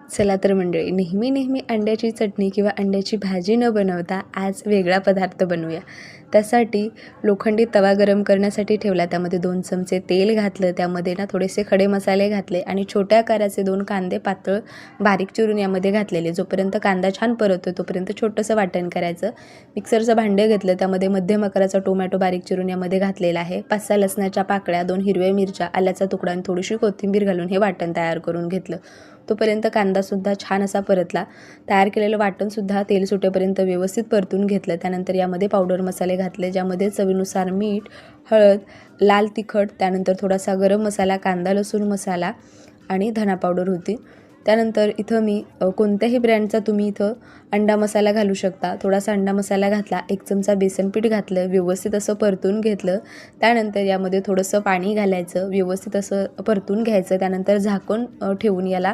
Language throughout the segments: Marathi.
चला तर मंडळी, नेहमी अंड्याची चटणी किंवा अंड्याची भाजी न बनवता आज वेगळा पदार्थ बनवूया. त्यासाठी लोखंडी तवा गरम करण्यासाठी ठेवला. त्यामध्ये 2 चमचे तेल घातलं. त्यामध्ये थोडेसे खडे मसाले घातले आणि छोट्या आकाराचे 2 कांदे पातळ बारीक चिरून यामध्ये घातलेले. जोपर्यंत कांदा छान परततो तोपर्यंत छोटंसं वाटण करायचं. मिक्सरचं भांडं घेतलं. त्यामध्ये मध्यम आकाराचा टोमॅटो बारीक चिरून यामध्ये घातलेला आहे. 5-6 लसणाच्या पाकळ्या, 2 हिरव्या मिरच्या, आल्याचा तुकडा आणि थोडीशी कोथिंबीर घालून हे वाटण तयार करून घेतलं. तोपर्यंत कांदासुद्धा छान असा परतला. तयार केलेलं वाटणसुद्धा तेल सुटेपर्यंत व्यवस्थित परतून घेतलं. त्यानंतर यामध्ये पावडर मसाले घातले, ज्यामध्ये चवीनुसार मीठ, हळद, लाल तिखट, त्यानंतर थोडासा गरम मसाला, कांदा लसूण मसाला आणि धना पावडर होती. त्यानंतर इथं मी कोणत्याही ब्रँडचा तुम्ही इथं अंडा मसाला घालू शकता. थोडासा अंडा मसाला घातला. 1 चमचा बेसन पीठ घातलं. व्यवस्थित असं परतून घेतलं. त्यानंतर यामध्ये थोडंसं पाणी घालायचं. व्यवस्थित असं परतून घ्यायचं. त्यानंतर झाकण ठेवून याला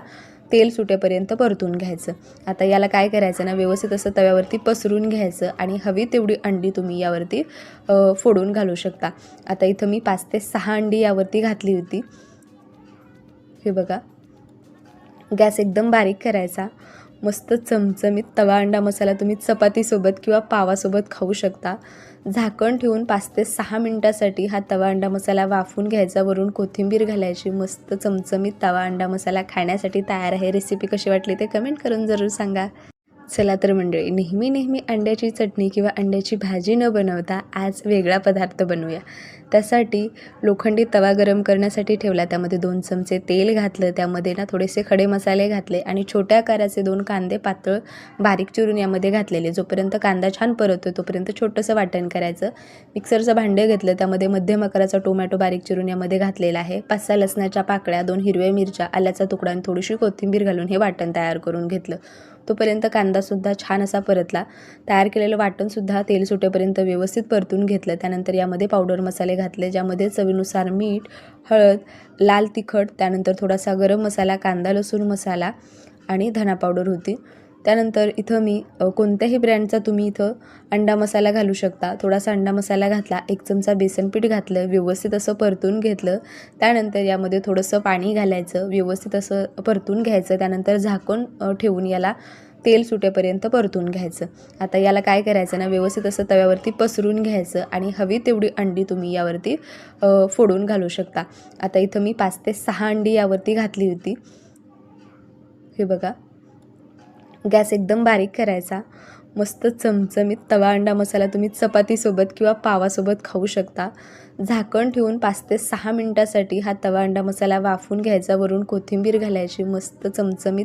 तेल सुटेपर्यंत परतून घ्यायचं. आता याला काय करायचं ना, व्यवस्थित असं तव्यावरती पसरून घ्यायचं आणि हवी तेवढी अंडी तुम्ही यावरती फोडून घालू शकता. आता इथं मी 5 ते 6 अंडी यावरती घातली होती. हे बघा, गॅस एकदम बारीक करायचा. मस्त चमचमीत तवा अंडा मसाला तुम्ही चपातीसोबत किंवा पावासोबत खाऊ शकता. झाकण ठेवून 5 ते 6 मिनटासाठी हा तवा अंडा मसाला वाफून घ्यायचा. वरून कोथिंबीर घालायची. मस्त चमचमीत तवा अंडा मसाला खाण्यासाठी तयार आहे. रेसिपी कशी वाटली ते कमेंट करून जरूर सांगा. चला तर मंडळी, नेहमी अंड्याची चटणी किंवा अंड्याची भाजी न बनवता आज वेगळा पदार्थ बनवूया. त्यासाठी लोखंडी तवा गरम करण्यासाठी ठेवला. त्यामध्ये 2 चमचे तेल घातलं. त्यामध्ये थोडेसे खडे मसाले घातले आणि छोट्या आकाराचे 2 कांदे पातळ बारीक चिरून यामध्ये घातलेले. जोपर्यंत कांदा छान परततो तोपर्यंत छोटंसं वाटण करायचं. मिक्सरचं भांडं घेतलं. त्यामध्ये मध्यम आकाराचा टोमॅटो बारीक चिरून यामध्ये घातलेला आहे. 5-6 लसणाच्या पाकळ्या, 2 हिरव्या मिरच्या, आल्याचा तुकडा आणि थोडीशी कोथिंबीर घालून हे वाटण तयार करून घेतलं. तोपर्यंत कांदासुद्धा छान असा परतला. तयार केलेलं वाटणसुद्धा तेल सुटेपर्यंत व्यवस्थित परतून घेतलं. त्यानंतर यामध्ये पावडर मसाले घातले, ज्यामध्ये चवीनुसार मीठ, हळद, लाल तिखट, त्यानंतर थोडासा गरम मसाला, कांदा लसूण मसाला आणि धना पावडर होती. त्यानंतर इथं मी कोणत्याही ब्रँडचा तुम्ही इथं अंडा मसाला घालू शकता. थोडासा अंडा मसाला घातला. 1 चमचा बेसन पीठ घातलं. व्यवस्थित असं परतून घेतलं. त्यानंतर यामध्ये थोडंसं पाणी घालायचं. व्यवस्थित असं परतून घ्यायचं. त्यानंतर झाकण ठेवून याला तेल सुटेपर्यंत परतून घ्यायचं. आता याला काय करायचं ना, व्यवस्थित असं तव्यावरती पसरून घ्यायचं आणि हवी तेवढी अंडी तुम्ही यावरती फोडून घालू शकता. आता इथं मी 5 ते 6 अंडी यावरती घातली होती. हे बघा, गॅस एकदम बारीक करायचा. मस्त चमचमीत तवा अंडा मसाला तुम्ही चपातीसोबत किंवा पावासोबत खाऊ शकता. झाकण ठेवून 5 ते 6 मिनटासाठी हा तवा अंडा मसाला वाफून घ्यायचा. वरून कोथिंबीर घालायची. मस्त चमचमीत